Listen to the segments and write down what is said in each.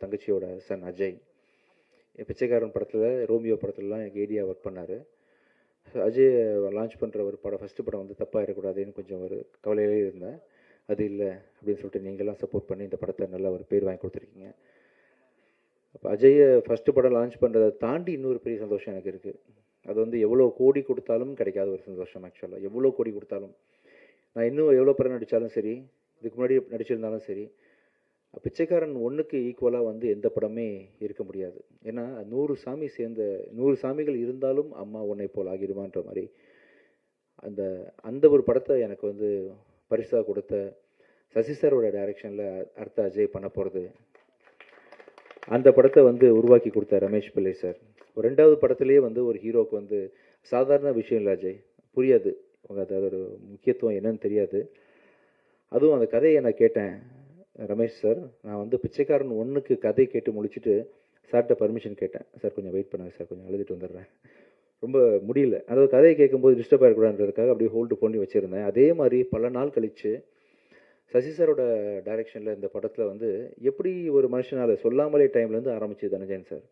தங்கச்சியோட சன் அஜய். பிச்சைக்காரன் படத்தில், ரோமியோ படத்துலலாம் எனக்கு ஏடியா ஒர்க் பண்ணார். அஜய் லான்ச் பண்ணுற ஒரு படம், ஃபஸ்ட்டு படம் வந்து தப்பாக இருக்கக்கூடாதுன்னு கொஞ்சம் ஒரு கவலையிலே இருந்தேன். அது இல்லை அப்படின்னு சொல்லிட்டு நீங்கள்லாம் சப்போர்ட் பண்ணி இந்த படத்தை நல்ல ஒரு பேர் வாங்கி கொடுத்துருக்கீங்க. அப்போ அஜயை ஃபஸ்ட்டு படம் லான்ச் பண்ணுறதை தாண்டி இன்னொரு பெரிய சந்தோஷம் எனக்கு இருக்குது. அது வந்து எவ்வளோ கோடி கொடுத்தாலும் கிடைக்காத ஒரு சந்தோஷம். ஆக்சுவலாக எவ்வளோ கோடி கொடுத்தாலும், நான் இன்னும் எவ்வளோ படம் நடித்தாலும் சரி, இதுக்கு முன்னாடி நடிச்சிருந்தாலும் சரி, பிச்சைக்காரன் 1க்கு ஈக்குவலாக வந்து எந்த படமே இருக்க முடியாது. ஏன்னா 100 சாமி சேர்ந்த 100 சாமிகள் இருந்தாலும் அம்மா உன்னை போல் ஆகிடுவான்ற மாதிரி அந்த அந்த ஒரு படத்தை எனக்கு வந்து பரிசாக கொடுத்த சசி சாரோட டைரக்ஷனில் அடுத்த அஜய் பண்ண போகிறது. அந்த படத்தை வந்து உருவாக்கி கொடுத்த ரமேஷ் பிள்ளை சார். ஒரு 2வது படத்துலேயே வந்து ஒரு ஹீரோவுக்கு வந்து சாதாரண விஷயம் இல்லை அஜய், புரியாது அதோட முக்கியத்துவம் என்னன்னு தெரியாது. அதுவும் அந்த கதையை நான் கேட்டேன் ரமேஷ் சார். நான் வந்து பிச்சைக்காரன் 1க்கு கதை கேட்டு முடிச்சுட்டு சார்கிட்ட பர்மிஷன் கேட்டேன். சார் கொஞ்சம் வெயிட் பண்ணுங்கள் சார், கொஞ்சம் அழுதுட்டு வந்துடுறேன், ரொம்ப முடியல. அதாவது கதையை கேட்கும்போது டிஸ்டர்ப் ஆகிடக்கூடாதுன்றதுக்காக அப்படியே ஹோல்டு பண்ணி வச்சுருந்தேன். அதே மாதிரி பல நாள் கழித்து சசி சாரோட டைரெக்ஷனில் இந்த படத்தில் வந்து எப்படி ஒரு மனுஷனால் சொல்லாமலே டைம்லேருந்து ஆரம்பிச்சு தனஞ்சயன் சார்,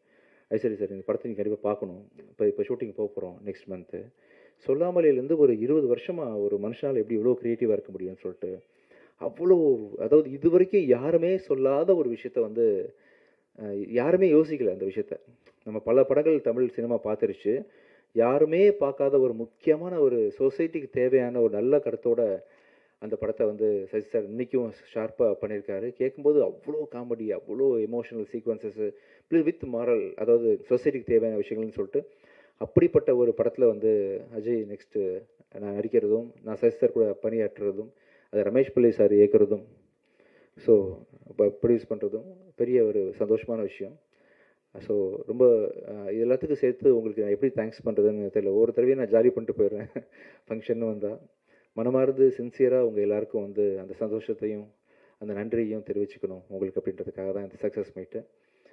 சரி சார் இந்த படத்தை நீங்கள் கண்டிப்பாக பார்க்கணும், இப்போ ஷூட்டிங் போக போகிறோம் நெக்ஸ்ட் மந்த்து, சொல்லாமலேருந்து ஒரு 20 வருஷமாக ஒரு மனுஷனால் எப்படி இவ்வளோ க்ரியேட்டிவாக இருக்க முடியும்னு சொல்லிட்டு அவ்வளோ, அதாவது இது வரைக்கும் யாருமே சொல்லாத ஒரு விஷயத்த வந்து யாருமே யோசிக்கலை. அந்த விஷயத்த நம்ம பல படங்கள் தமிழ் சினிமா பார்த்துருச்சு, யாருமே பார்க்காத ஒரு முக்கியமான ஒரு சொசைட்டிக்கு தேவையான ஒரு நல்ல கருத்தோட அந்த படத்தை வந்து சசி சார் இன்றைக்கும் ஷார்ப்பாக பண்ணியிருக்காரு. கேட்கும்போது அவ்வளோ காமெடி, அவ்வளோ emotional sequences plus with moral, அதாவது சொசைட்டிக்கு தேவையான விஷயங்கள்னு சொல்லிட்டு அப்படிப்பட்ட ஒரு படத்தில் வந்து அஜய் நெக்ஸ்ட்டு நான் நடிக்கிறதும், நான் சசி சார் கூட பணியாற்றுறதும், அதை ரமேஷ் பிள்ளை சார் இயக்குறதும், ஸோ இப்போ ப்ரொடியூஸ் பண்ணுறதும் பெரிய ஒரு சந்தோஷமான விஷயம். ஸோ ரொம்ப இது எல்லாத்துக்கும் சேர்த்து உங்களுக்கு நான் எப்படி தேங்க்ஸ் பண்ணுறதுன்னு தெரியல. ஒவ்வொரு தடவையும் நான் ஜாலி பண்ணிட்டு போயிடுறேன் ஃபங்க்ஷன் வந்தால். மனமார்ந்து சின்சியராக உங்கள் எல்லாருக்கும் வந்து அந்த சந்தோஷத்தையும் அந்த நன்றியையும் தெரிவிச்சுக்கணும் உங்களுக்கு அப்படின்றதுக்காக தான் இந்த சக்ஸஸ் மீட்டு.